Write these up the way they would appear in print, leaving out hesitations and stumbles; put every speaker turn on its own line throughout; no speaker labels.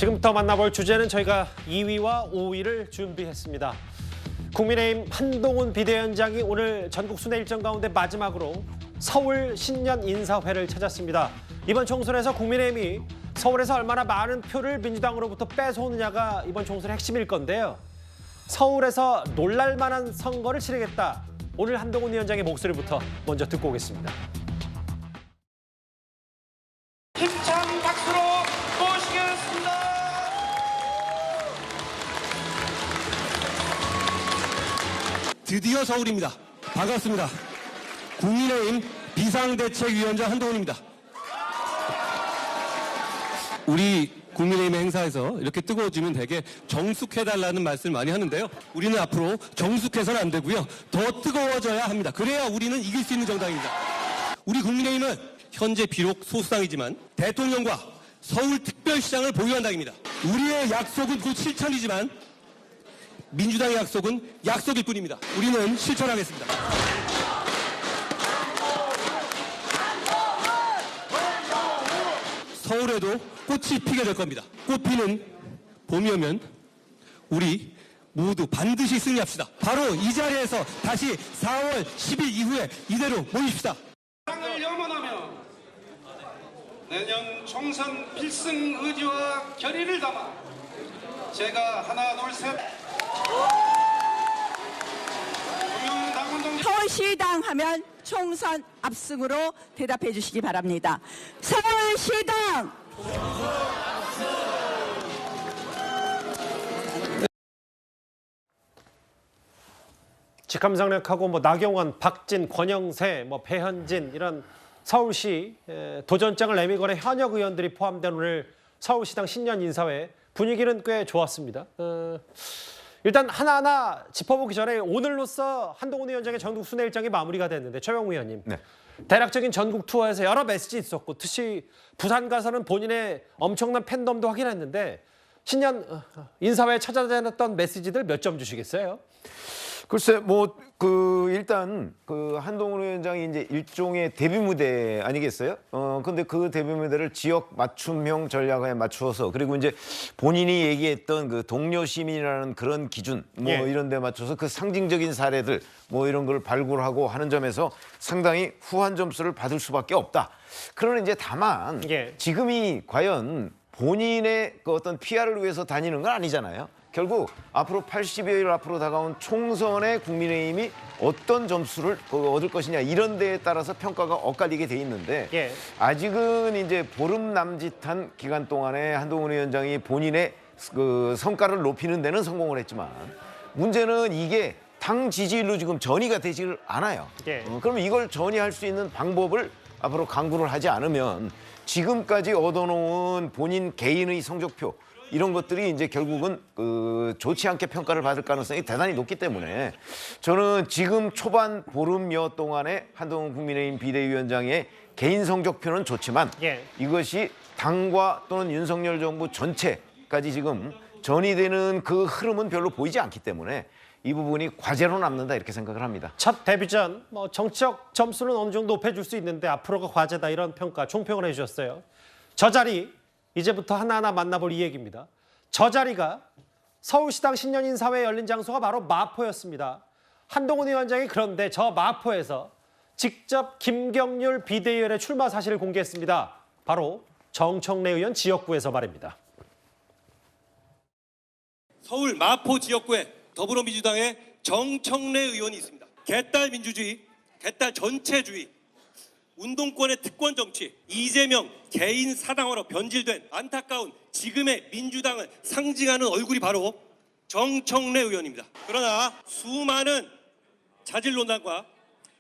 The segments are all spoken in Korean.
지금부터 만나볼 주제는 저희가 2위와 5위를 준비했습니다. 국민의힘 한동훈 비대위원장이 오늘 전국 순회 일정 가운데 마지막으로 서울 신년 인사회를 찾았습니다. 이번 총선에서 국민의힘이 서울에서 얼마나 많은 표를 민주당으로부터 뺏어오느냐가 이번 총선의 핵심일 건데요. 서울에서 놀랄만한 선거를 치르겠다. 오늘 한동훈 위원장의 목소리부터 먼저 듣고 오겠습니다.
힘찬 박수로 모시겠습니다.
드디어 서울입니다. 반갑습니다. 국민의힘 비상대책위원장 한동훈입니다. 우리 국민의힘의 행사에서 이렇게 뜨거워지면 되게 정숙해달라는 말씀을 많이 하는데요. 우리는 앞으로 정숙해서는 안 되고요. 더 뜨거워져야 합니다. 그래야 우리는 이길 수 있는 정당입니다. 우리 국민의힘은 현재 비록 소수당이지만 대통령과 서울특별시장을 보유한 당입니다. 우리의 약속은 곧 실천이지만 민주당의 약속은 약속일 뿐입니다. 우리는 실천하겠습니다. 서울에도 꽃이 피게 될 겁니다. 꽃 피는 봄이 오면 우리 모두 반드시 승리합시다. 바로 이 자리에서 다시 4월 10일 이후에 이대로 모입시다.
당을 염원하며 내년 총선 필승 의지와 결의를 담아 제가 하나 둘 셋
서울시당 하면 총선 압승으로 대답해 주시기 바랍니다. 서울시당!
직함상력하고 나경원, 박진, 권영세, 배현진 이런 서울시 도전장을 내밀거나 현역 의원들이 포함된 오늘 서울시당 신년 인사회 분위기는 꽤 좋았습니다. 일단 하나하나 짚어보기 전에 오늘로써 한동훈 위원장의 전국 순회 일정이 마무리가 됐는데 최영우 의원님.
네.
대략적인 전국 투어에서 여러 메시지 있었고 특히 부산 가서는 본인의 엄청난 팬덤도 확인했는데 신년 인사회에 찾아다녔던 메시지들 몇 점 주시겠어요?
글쎄, 일단, 한동훈 위원장이 이제 일종의 데뷔 무대 아니겠어요? 근데 그 데뷔 무대를 지역 맞춤형 전략에 맞추어서, 그리고 이제 본인이 얘기했던 그 동료 시민이라는 그런 기준, 이런 데 맞춰서 그 상징적인 사례들, 이런 걸 발굴하고 하는 점에서 상당히 후한 점수를 받을 수밖에 없다. 그러나 이제 다만, 지금이 과연 본인의 그 어떤 PR을 위해서 다니는 건 아니잖아요. 결국 앞으로 80여일 앞으로 다가온 총선에 국민의힘이 어떤 점수를 얻을 것이냐 이런 데에 따라서 평가가 엇갈리게 돼 있는데 아직은 이제 보름 남짓한 기간 동안에 한동훈 위원장이 본인의 그 성과를 높이는 데는 성공을 했지만 문제는 이게 당 지지율로 지금 전이가 되질 않아요. 그러면 이걸 전이할 수 있는 방법을 앞으로 강구를 하지 않으면 지금까지 얻어놓은 본인 개인의 성적표 이런 것들이 이제 결국은 좋지 않게 평가를 받을 가능성이 대단히 높기 때문에 저는 지금 초반 보름여 동안에 한동훈 국민의힘 비대위원장의 개인 성적표는 좋지만 이것이 당과 또는 윤석열 정부 전체까지 지금 전이되는 그 흐름은 별로 보이지 않기 때문에 이 부분이 과제로 남는다 이렇게 생각을 합니다.
첫 데뷔전 정치적 점수는 어느 정도 높여줄 수 있는데 앞으로가 과제다 이런 평가 총평을 해주셨어요. 저 자리 이제부터 하나하나 만나볼 이 얘기입니다. 저 자리가 서울시당 신년인사회 열린 장소가 바로 마포였습니다. 한동훈 위원장이 그런데 저 마포에서 직접 김경률 비대위원의 출마 사실을 공개했습니다. 바로 정청래 의원 지역구에서 말입니다.
서울 마포 지역구에 더불어민주당의 정청래 의원이 있습니다. 개딸 민주주의, 개딸 전체주의, 운동권의 특권 정치, 이재명 개인 사당화로 변질된 안타까운 지금의 민주당을 상징하는 얼굴이 바로 정청래 의원입니다. 그러나 수많은 자질 논란과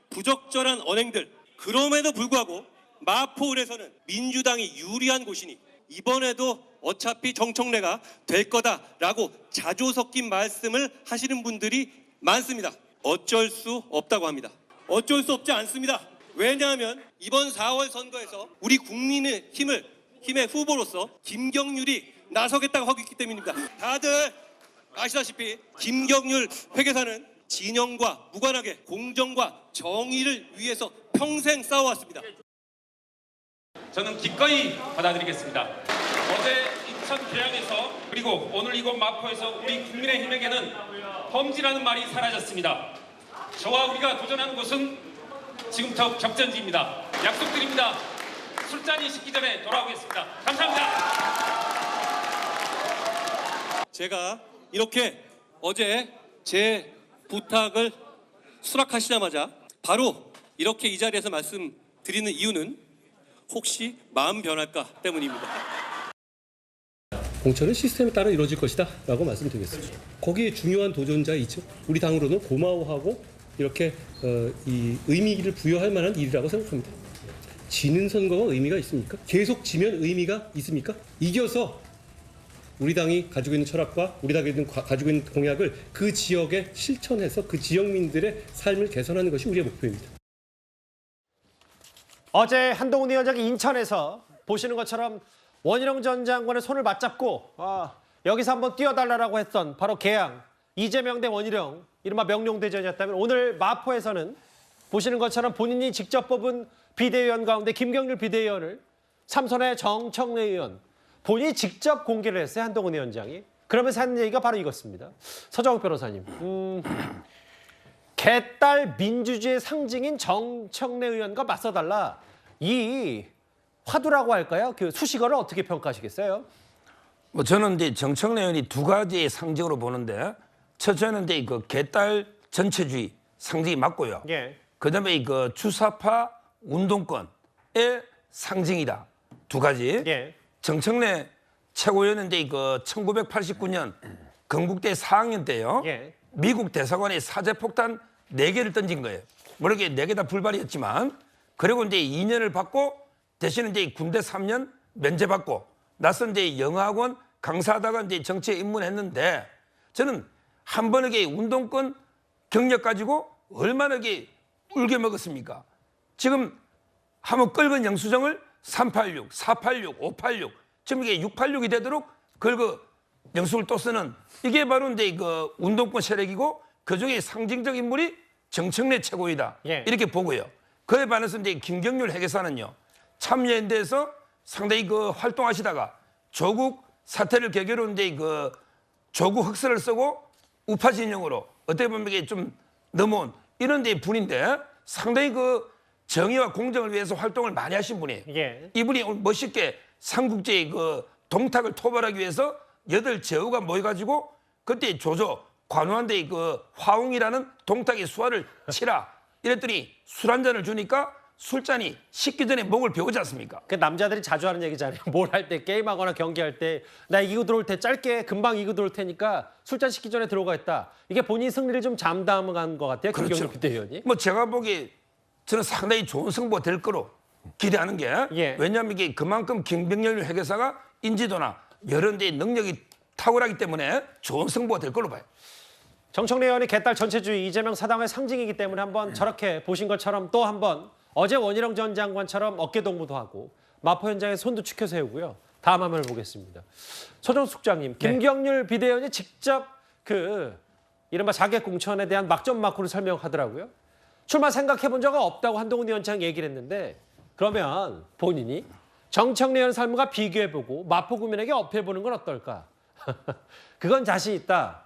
부적절한 언행들, 그럼에도 불구하고 마포을에서는 민주당이 유리한 곳이니 이번에도 어차피 정청래가 될 거다라고 자조 섞인 말씀을 하시는 분들이 많습니다. 어쩔 수 없다고 합니다. 어쩔 수 없지 않습니다. 왜냐하면 이번 4월 선거에서 우리 국민의힘의 후보로서 김경률이 나서겠다고 하고 있기 때문입니다. 다들 아시다시피 김경률 회계사는 진영과 무관하게 공정과 정의를 위해서 평생 싸워왔습니다.
저는 기꺼이 받아들이겠습니다. 어제 인천 계양에서 그리고 오늘 이곳 마포에서 우리 국민의힘에게는 험지라는 말이 사라졌습니다. 저와 우리가 도전하는 곳은 지금부터 격전지입니다. 약속드립니다. 술잔이 식기 전에 돌아오겠습니다. 감사합니다.
제가 이렇게 어제 제 부탁을 수락하시자마자 바로 이렇게 이 자리에서 말씀드리는 이유는 혹시 마음 변할까 때문입니다.
공천은 시스템에 따라 이루어질 것이다 라고 말씀드리겠습니다. 거기에 중요한 도전자 있죠. 우리 당으로는 고마워하고 이렇게 이 의미를 부여할 만한 일이라고 생각합니다. 지는 선거가 의미가 있습니까? 계속 지면 의미가 있습니까? 이겨서 우리 당이 가지고 있는 철학과 우리 당이 가지고 있는 공약을 그 지역에 실천해서 그 지역민들의 삶을 개선하는 것이 우리의 목표입니다.
어제 한동훈 위원장이 인천에서 보시는 것처럼 원희룡 전 장관의 손을 맞잡고 여기서 한번 뛰어달라고 했던 바로 계양, 이재명 대 원희룡, 이른바 명룡대전이었다면 오늘 마포에서는 보시는 것처럼 본인이 직접 뽑은 비대위원 가운데 김경률 비대위원을 삼선의 정청래 의원, 본인이 직접 공개를 했어요, 한동훈 위원장이. 그러면서 하는 얘기가 바로 이것입니다. 서정욱 변호사님, 개딸 민주주의의 상징인 정청래 의원과 맞서달라. 이 화두라고 할까요? 그 수식어를 어떻게 평가하시겠어요?
뭐 저는 이제 정청래 의원이 두 가지의 상징으로 보는데, 첫째는 이제 그 개딸 전체주의 상징이 맞고요.
예.
그다음에 그 주사파 운동권의 상징이다. 두 가지.
예.
정청래 최고위원은 이제 그 1989년 건국대 4학년 때요.
예.
미국 대사관에 사제폭탄 4개를 던진 거예요. 물론 4개 다 불발이었지만, 그리고 이제 2년을 받고 대신에 이제 군대 3년 면제받고 나서 이제 영어학원 강사하다가 이제 정치에 입문했는데, 저는 한 번에 운동권 경력 가지고 얼마나 울게 먹었습니까? 지금 한번 끓은 영수증을 386, 486, 586, 지금 이게 686이 되도록 긁어 영수를 또 쓰는, 이게 바로 이제 그 운동권 세력이고 그중에 상징적 인물이 정청래 최고위다.
예.
이렇게 보고요. 그에 반해서 이제 김경률 회계사는요, 참여연대에서 상당히 그 활동하시다가 조국 사태를 계기로 이제 그 조국 흑서를 쓰고 우파 진영으로 어떻게 보면 이게 좀 넘어온 이런 데 분인데, 상당히 그 정의와 공정을 위해서 활동을 많이 하신 분이에요.
예.
이분이 오늘 멋있게 삼국지의 그 동탁을 토벌하기 위해서 8제후가 모여가지고 그때 조조 관우한테 그 화웅이라는 동탁의 수화를 치라 이랬더니 술 한 잔을 주니까 술잔이 식기 전에 목을 베우지 않습니까?
그 남자들이 자주 하는 얘기잖아요. 뭘 할 때, 게임하거나 경기할 때 나 이기고 들어올 때 짧게 금방 이기고 들어올 테니까 술잔 식기 전에 들어가 있다. 이게 본인 승리를 좀 잠담한 것 같아요.
그렇죠.
김경률 비대위원이.
뭐 제가 보기에 저는 상당히 좋은 승부가 될 거로 기대하는 게,
예.
왜냐하면 이게 그만큼 김병렬 회계사가 인지도나 여러 데 능력이 탁월하기 때문에 좋은 승부가 될 걸로 봐요.
정청래 의원이 개딸 전체주의 이재명 사당의 상징이기 때문에 한번 저렇게 보신 것처럼 또 한번 어제 원희룡 전 장관처럼 어깨동무도 하고 마포 현장에 손도 축혀 세우고요. 다음 화면을 보겠습니다. 서정숙 국장님, 김경률 비대위원이 직접 그 이른바 자객 공천에 대한 막전 막후를 설명하더라고요. 출마 생각해본 적은 없다고 한동훈 위원장 얘기를 했는데, 그러면 본인이 정청래 의원 삶과 비교해보고 마포 구민에게 어필해보는 건 어떨까? 그건 자신 있다.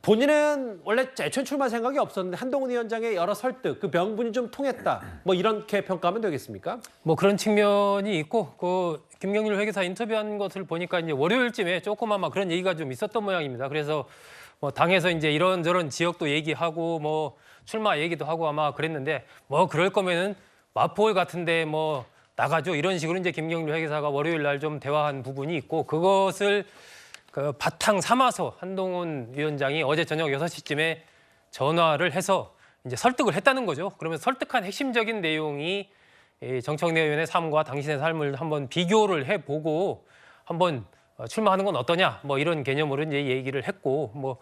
본인은 원래 애초에 출마 생각이 없었는데 한동훈 위원장의 여러 설득, 그 명분이 좀 통했다. 뭐 이렇게 평가하면 되겠습니까?
뭐 그런 측면이 있고, 그 김경률 회계사 인터뷰한 것을 보니까 이제 월요일쯤에 조금 아마 그런 얘기가 좀 있었던 모양입니다. 그래서 뭐 당에서 이제 이런저런 지역도 얘기하고 뭐 출마 얘기도 하고 아마 그랬는데, 뭐 그럴 거면은 마포 같은데 뭐 나가죠, 이런 식으로 이제 김경률 회계사가 월요일 날 좀 대화한 부분이 있고, 그것을 그 바탕 삼아서 한동훈 위원장이 어제 저녁 6시쯤에 전화를 해서 이제 설득을 했다는 거죠. 그러면 설득한 핵심적인 내용이 이 정청래 의원의 삶과 당신의 삶을 한번 비교를 해보고 한번 출마하는 건 어떠냐, 뭐 이런 개념으로 이제 얘기를 했고, 뭐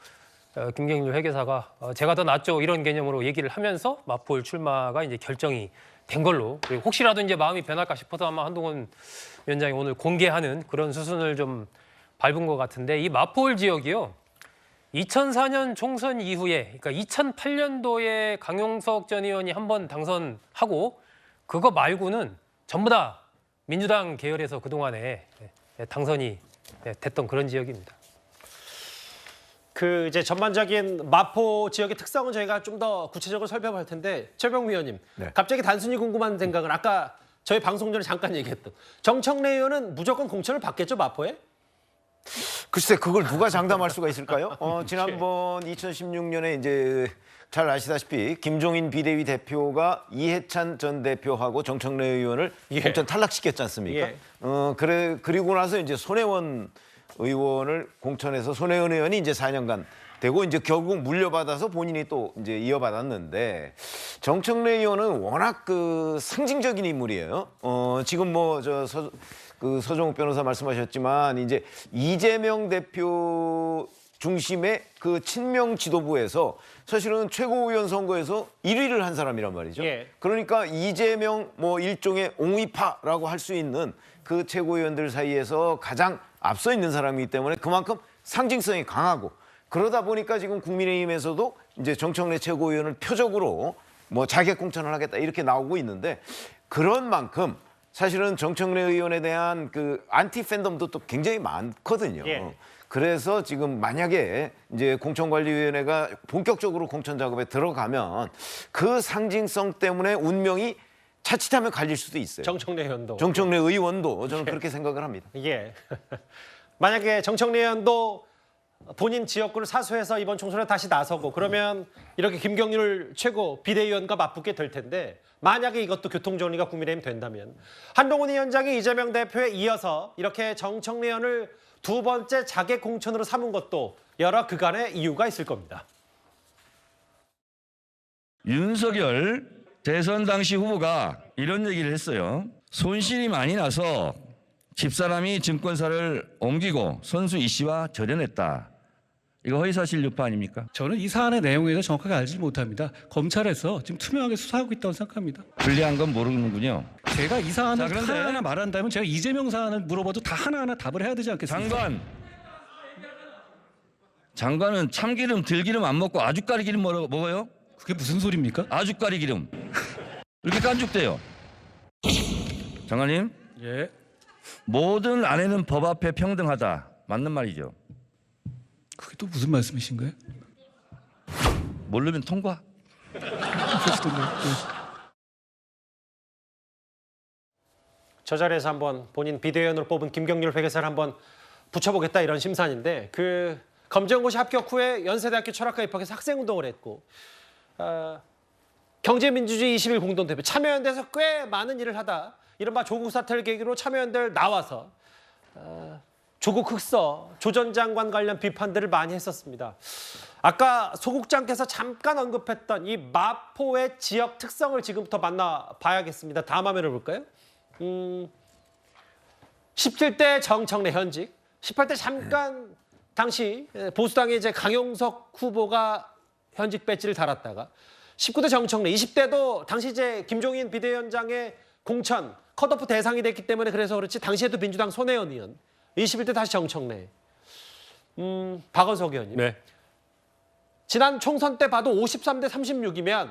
김경률 회계사가 제가 더 낫죠, 이런 개념으로 얘기를 하면서 마포울 출마가 이제 결정이 된 걸로, 그리고 혹시라도 이제 마음이 변할까 싶어서 아마 한동훈 위원장이 오늘 공개하는 그런 수순을 좀 밟은 것 같은데, 이 마포울 지역이요, 2004년 총선 이후에, 그러니까 2008년도에 강용석 전 의원이 한번 당선하고 그거 말고는 전부 다 민주당 계열에서 그동안에 당선이 됐던 그런 지역입니다.
그 이제 전반적인 마포 지역의 특성은 저희가 좀 더 구체적으로 설명할 텐데 최병우 의원님,
네.
갑자기 단순히 궁금한 생각은 아까 저희 방송 전에 잠깐 얘기했던 정청래 의원은 무조건 공천을 받겠죠, 마포에?
글쎄 그걸 누가 장담할 수가 있을까요? 지난번 2016년에 이제 잘 아시다시피 김종인 비대위 대표가 이해찬 전 대표하고 정청래 의원을 공천 탈락시켰지 않습니까? 그리고 나서 이제 손혜원 의원을 공천해서 손혜원 의원이 이제 4년간 되고 이제 결국 물려받아서 본인이 또 이제 이어받았는데 정청래 의원은 워낙 그 상징적인 인물이에요. 지금 뭐 그 서정욱 변호사 말씀하셨지만 이제 이재명 대표 중심의 그 친명 지도부에서 사실은 최고위원 선거에서 1위를 한 사람이란 말이죠.
예.
그러니까 이재명 뭐 일종의 옹위파라고 할 수 있는 그 최고위원들 사이에서 가장 앞서 있는 사람이기 때문에 그만큼 상징성이 강하고 그러다 보니까 지금 국민의힘에서도 이제 정청래 최고위원을 표적으로 뭐 자객 공천을 하겠다 이렇게 나오고 있는데 그런 만큼 사실은 정청래 의원에 대한 그 안티 팬덤도 또 굉장히 많거든요.
예.
그래서 지금 만약에 이제 공천관리위원회가 본격적으로 공천 작업에 들어가면 그 상징성 때문에 운명이 자칫하면 갈릴 수도 있어요.
정청래 의원도.
정청래 의원도 저는 그렇게 생각을 합니다.
예. 만약에 정청래 의원도 본인 지역구를 사수해서 이번 총선에 다시 나서고 그러면 이렇게 김경률 최고 비대위원과 맞붙게 될 텐데 만약에 이것도 교통정리가 국민의힘 된다면 한동훈 위원장이 이재명 대표에 이어서 이렇게 정청래 의원을 두 번째 자객 공천으로 삼은 것도 여러 그간의 이유가 있을 겁니다.
윤석열 대선 당시 후보가 이런 얘기를 했어요. 손실이 많이 나서 집사람이 증권사를 옮기고 선수 이 씨와 절연했다. 이거 허위사실 유포 아닙니까?
저는 이 사안의 내용에 대해서 정확하게 알지 못합니다. 검찰에서 지금 투명하게 수사하고 있다고 생각합니다.
불리한 건 모르는군요.
제가 이 사안을
자, 그런데
하나하나 말한다면 제가 이재명 사안을 물어봐도 다 하나하나 답을 해야 되지 않겠습니까?
장관은 참기름 들기름 안 먹고 아주까리 기름 먹어요?
그게 무슨 소리입니까?
아주까리 기름. 이렇게 깐죽대요. 장관님,
예.
모든 아내는 법 앞에 평등하다. 맞는 말이죠.
그게 또 무슨 말씀이신 거예요?
모르면 통과.
저 자리에서 한번 본인 비대위원으로 뽑은 김경률 회계사를 한번 붙여보겠다 이런 심산인데 그 검정고시 합격 후에 연세대학교 철학과 입학해서 학생운동을 했고 경제민주주의 20일 공동대표 참여연대에서 꽤 많은 일을 하다 이른바 조국 사태를 계기로 참여연대를 나와서 조국 흑서, 조 전 장관 관련 비판들을 많이 했었습니다. 아까 소국장께서 잠깐 언급했던 이 마포의 지역 특성을 지금부터 만나봐야겠습니다. 다음 화면을 볼까요? 17대 정청래 현직, 18대 잠깐 당시 보수당의 이제 강용석 후보가 현직 배지를 달았다가 19대 정청래, 20대도 당시 이제 김종인 비대위원장의 공천 컷오프 대상이 됐기 때문에 그래서 그렇지 당시에도 민주당 손혜원 의원, 21대 다시 정청래. 박원석 의원님.
네.
지난 총선 때 봐도 53대 36이면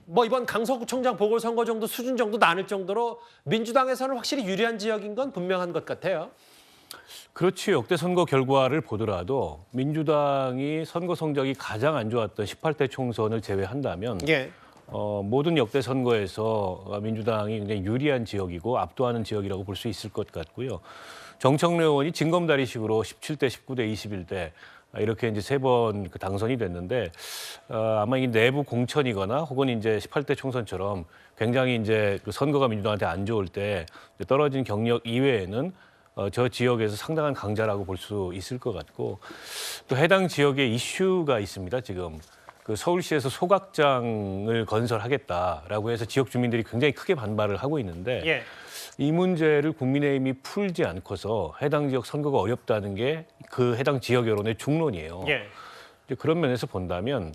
뭐 이번 강서구청장 보궐선거 정도 수준 정도 나눌 정도로 민주당에서는 확실히 유리한 지역인 건 분명한 것 같아요.
그렇지. 역대 선거 결과를 보더라도 민주당이 선거 성적이 가장 안 좋았던 18대 총선을 제외한다면
예.
모든 역대 선거에서 민주당이 굉장히 유리한 지역이고 압도하는 지역이라고 볼 수 있을 것 같고요. 정청래 의원이 징검다리식으로 17대, 19대, 21대 이렇게 이제 세 번 당선이 됐는데 아마 이 내부 공천이거나 혹은 이제 18대 총선처럼 굉장히 이제 그 선거가 민주당한테 안 좋을 때 떨어진 경력 이외에는 저 지역에서 상당한 강자라고 볼 수 있을 것 같고 또 해당 지역에 이슈가 있습니다. 지금 그 서울시에서 소각장을 건설하겠다라고 해서 지역 주민들이 굉장히 크게 반발을 하고 있는데
예.
이 문제를 국민의힘이 풀지 않고서 해당 지역 선거가 어렵다는 게 그 해당 지역 여론의 중론이에요.
예.
이제 그런 면에서 본다면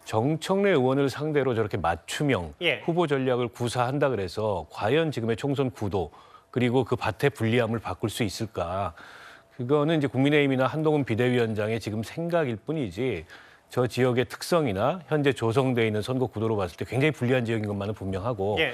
정청래 의원을 상대로 저렇게 맞춤형
예.
후보 전략을 구사한다 그래서 과연 지금의 총선 구도 그리고 그 밭의 불리함을 바꿀 수 있을까? 그거는 이제 국민의힘이나 한동훈 비대위원장의 지금 생각일 뿐이지 저 지역의 특성이나 현재 조성돼 있는 선거 구도로 봤을 때 굉장히 불리한 지역인 것만은 분명하고
예.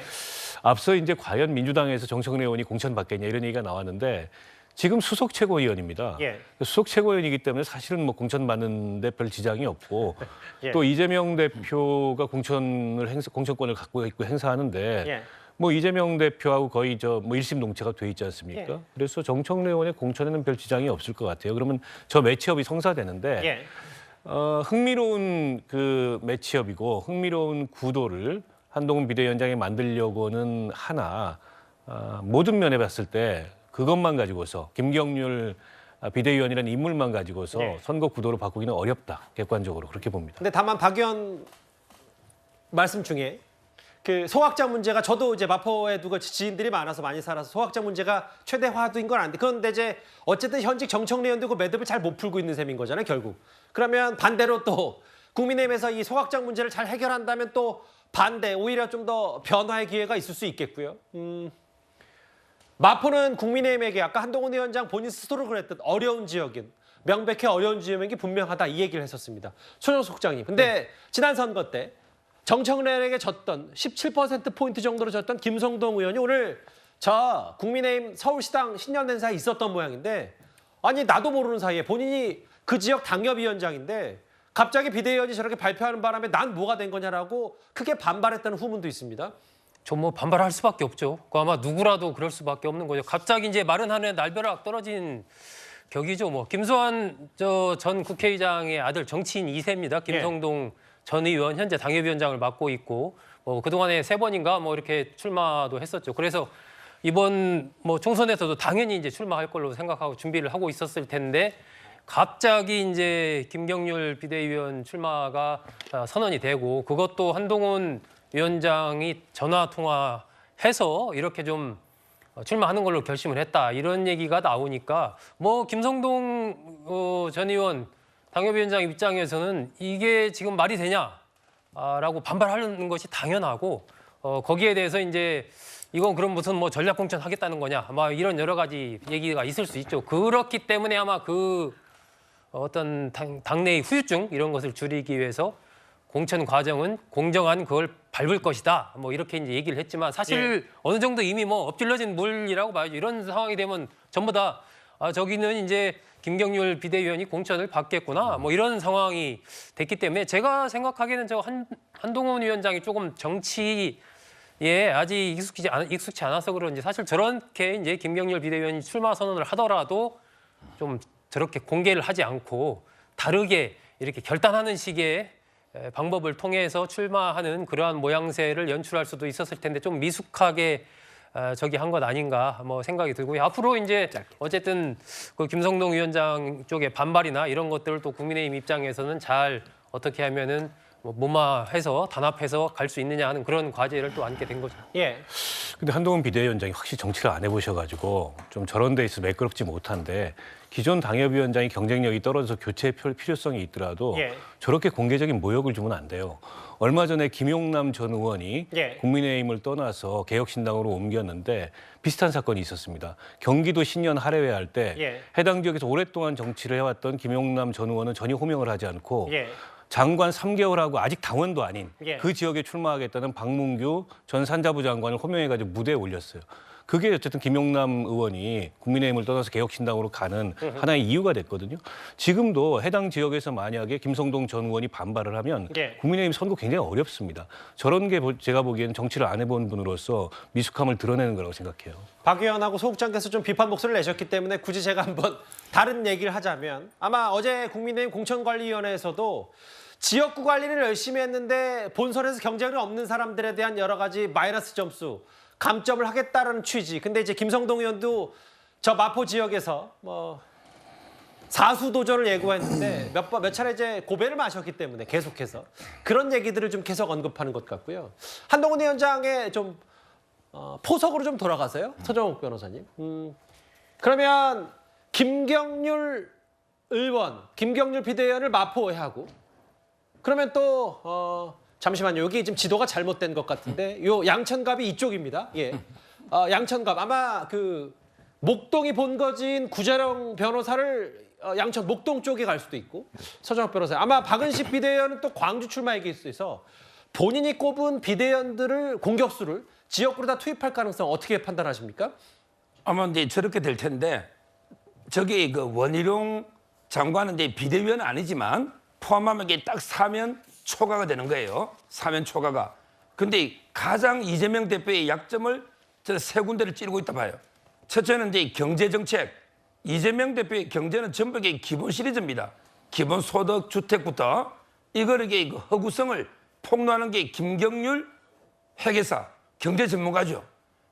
앞서 이제 과연 민주당에서 정청래 의원이 공천받겠냐 이런 얘기가 나왔는데 지금 수석 최고위원입니다.
예.
수석 최고위원이기 때문에 사실은 뭐 공천 받는데 별 지장이 없고
예.
또 이재명 대표가 공천권을 갖고 있고 행사하는데
예.
뭐 이재명 대표하고 거의 뭐 일심동체가 돼 있지 않습니까?
예.
그래서 정청래 의원의 공천에는 별 지장이 없을 것 같아요. 그러면 저 매치업이 성사되는데
예.
흥미로운 그 매치업이고 흥미로운 구도를 한동훈 비대위원장이 만들려고는 하나 모든 면에 봤을 때 그것만 가지고서 김경률 비대위원이라는 인물만 가지고서
네.
선거 구도를 바꾸기는 어렵다. 객관적으로 그렇게 봅니다.
근데 다만 박 의원 말씀 중에 그 소확장 문제가 저도 이제 마포에 두고 지인들이 많아서 많이 살아서 소확장 문제가 최대화된 건 안 돼. 그런데 이제 어쨌든 현직 정청래 의원도 그 매듭을 잘 못 풀고 있는 셈인 거잖아요, 결국. 그러면 반대로 또 국민의힘에서 이 소확장 문제를 잘 해결한다면 또 반대, 오히려 좀 더 변화의 기회가 있을 수 있겠고요. 마포는 국민의힘에게 아까 한동훈 위원장 본인 스스로 그랬듯 어려운 지역인, 명백히 어려운 지역이 분명하다 이 얘기를 했었습니다. 손영숙 국장님. 근데 지난 선거 때 정청래에게 졌던 17%포인트 정도로 졌던 김성동 의원이 오늘 저 국민의힘 서울시당 신년 행사에 있었던 모양인데 아니 나도 모르는 사이에 본인이 그 지역 당협위원장인데 갑자기 비대위원이 저렇게 발표하는 바람에 난 뭐가 된 거냐라고 크게 반발했다는 후문도 있습니다.
저 뭐 반발할 수밖에 없죠. 그 아마 누구라도 그럴 수밖에 없는 거죠. 갑자기 이제 마른 하늘에 날벼락 떨어진 격이죠. 뭐 김소환 전 국회의장의 아들 정치인 2세입니다. 김성동 전 의원 현재 당협위원장을 맡고 있고 그동안에 3번인가 뭐 이렇게 출마도 했었죠. 그래서 이번 뭐 총선에서도 당연히 이제 출마할 걸로 생각하고 준비를 하고 있었을 텐데 갑자기 이제 김경률 비대위원 출마가 선언이 되고 그것도 한동훈 위원장이 전화 통화해서 이렇게 좀 출마하는 걸로 결심을 했다 이런 얘기가 나오니까 뭐 김성동 전 의원 당협위원장 입장에서는 이게 지금 말이 되냐라고 반발하는 것이 당연하고 거기에 대해서 이제 이건 그럼 무슨 뭐 전략 공천 하겠다는 거냐 막 이런 여러 가지 얘기가 있을 수 있죠. 그렇기 때문에 아마 그 어떤 당내의 후유증 이런 것을 줄이기 위해서 공천 과정은 공정한 그걸 밟을 것이다. 뭐 이렇게 이제 얘기를 했지만 사실 어느 정도 이미 뭐 엎질러진 물이라고 봐야죠. 이런 상황이 되면 전부 다 저기는 이제 김경률 비대위원이 공천을 받겠구나. 뭐 이런 상황이 됐기 때문에 제가 생각하기에는 저 한동훈 위원장이 조금 정치에 아직 익숙치 않아서 그런지 사실 저렇게 이제 김경률 비대위원이 출마 선언을 하더라도 좀 저렇게 공개를 하지 않고 다르게 이렇게 결단하는 식의 방법을 통해서 출마하는 그러한 모양새를 연출할 수도 있었을 텐데 좀 미숙하게 저기 한 것 아닌가 뭐 생각이 들고요. 앞으로 이제 어쨌든 그 김성동 위원장 쪽의 반발이나 이런 것들을 또 국민의힘 입장에서는 잘 어떻게 하면은 무마해서 단합해서 갈 수 있느냐 하는 그런 과제를 또 안게 된 거죠.
예.
근데 한동훈 비대위원장이 확실히 정치를 안 해보셔가지고 좀 저런 데 있어서 매끄럽지 못한데 기존 당협위원장이 경쟁력이 떨어져서 교체 필요성이 있더라도 저렇게 공개적인 모욕을 주면 안 돼요. 얼마 전에 김용남 전 의원이 국민의힘을 떠나서 개혁신당으로 옮겼는데 비슷한 사건이 있었습니다. 경기도 신년 할애회 할 때 해당 지역에서 오랫동안 정치를 해왔던 김용남 전 의원은 전혀 호명을 하지 않고 장관 3개월하고 아직 당원도 아닌 그 지역에 출마하겠다는 박문규 전 산자부 장관을 호명해가지고 무대에 올렸어요. 그게 어쨌든 김용남 의원이 국민의힘을 떠나서 개혁신당으로 가는 하나의 이유가 됐거든요. 지금도 해당 지역에서 만약에 김성동 전 의원이 반발을 하면 국민의힘 선거 굉장히 어렵습니다. 저런 게 제가 보기에는 정치를 안 해본 분으로서 미숙함을 드러내는 거라고 생각해요.
박 의원하고 소 국장께서 좀 비판 목소리를 내셨기 때문에 굳이 제가 한번 다른 얘기를 하자면 아마 어제 국민의힘 공천관리위원회에서도 지역구 관리를 열심히 했는데 본선에서 경쟁이 없는 사람들에 대한 여러 가지 마이너스 점수, 감점을 하겠다라는 취지. 근데 이제 김성동 의원도 저 마포 지역에서 뭐 사수 도전을 예고했는데 몇 차례 이제 고배를 마셨기 때문에 계속해서 그런 얘기들을 좀 계속 언급하는 것 같고요. 한동훈 위원장의 좀 포석으로 좀 돌아가세요. 서정욱 변호사님. 그러면 김경률 의원, 김경률 비대위원을 마포에 하고 그러면 또 잠시만요. 여기 지금 지도가 잘못된 것 같은데 요 양천갑이 이쪽입니다. 예. 양천갑 아마 그 목동이 본거지인 구재령 변호사를 양천 목동 쪽에 갈 수도 있고 서정욱 변호사 아마 박은식 비대위원은 또 광주 출마 얘기일 수도 있어 본인이 꼽은 비대위원들을 공격수를 지역구로 다 투입할 가능성 어떻게 판단하십니까?
아마 이제 저렇게 될 텐데 저기 그 원희룡 장관은 이제 비대위원 아니지만 포함하면 이게 딱 사면 초과가 되는 거예요. 사면 초과가. 근데 가장 이재명 대표의 약점을 저는 세 군데를 찌르고 있다 봐요. 첫째는 이제 경제 정책. 이재명 대표의 경제는 전부 이게 기본 시리즈입니다. 기본 소득 주택부터 이걸 이게 허구성을 폭로하는 게 김경률 회계사 경제 전문가죠.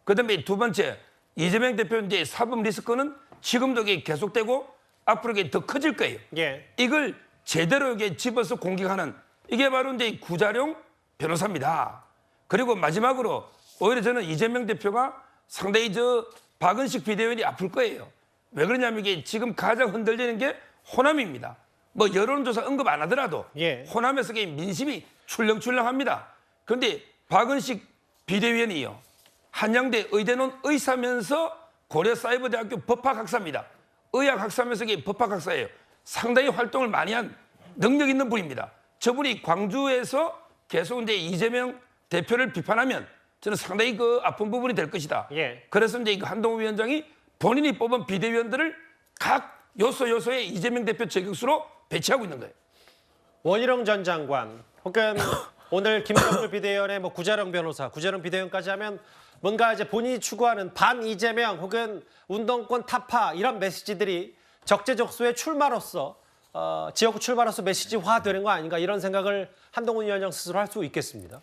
그다음에 두 번째 이재명 대표 이제 사법 리스크는 지금도 이게 계속되고 앞으로 이게 더 커질 거예요.
예.
이걸 제대로 이게 집어서 공격하는 이게 바로 이제 구자룡 변호사입니다. 그리고 마지막으로 오히려 저는 이재명 대표가 상당히 저 박은식 비대위원이 아플 거예요. 왜 그러냐면 이게 지금 가장 흔들리는 게 호남입니다. 뭐 여론조사 언급 안 하더라도
예.
호남에서 이게 민심이 출렁출렁합니다. 그런데 박은식 비대위원이요. 한양대 의대논 의사면서 고려사이버대학교 법학학사입니다. 의학학사면서 이게 법학학사예요. 상당히 활동을 많이 한 능력 있는 분입니다. 저분이 광주에서 계속 이제 이재명 대표를 비판하면 저는 상당히 그 아픈 부분이 될 것이다.
예.
그래서 이제 한동훈 위원장이 본인이 뽑은 비대위원들을 각 요소에 이재명 대표 저격수로 배치하고 있는 거예요.
원희룡 전 장관 혹은 오늘 김경률 비대위원의 뭐 구자룡 변호사, 구자룡 비대위원까지 하면 뭔가 이제 본인이 추구하는 반 이재명 혹은 운동권 타파 이런 메시지들이 적재적소의 출마로서 지역구 출마로서 메시지화되는 거 아닌가 이런 생각을 한동훈 위원장 스스로 할 수 있겠습니다.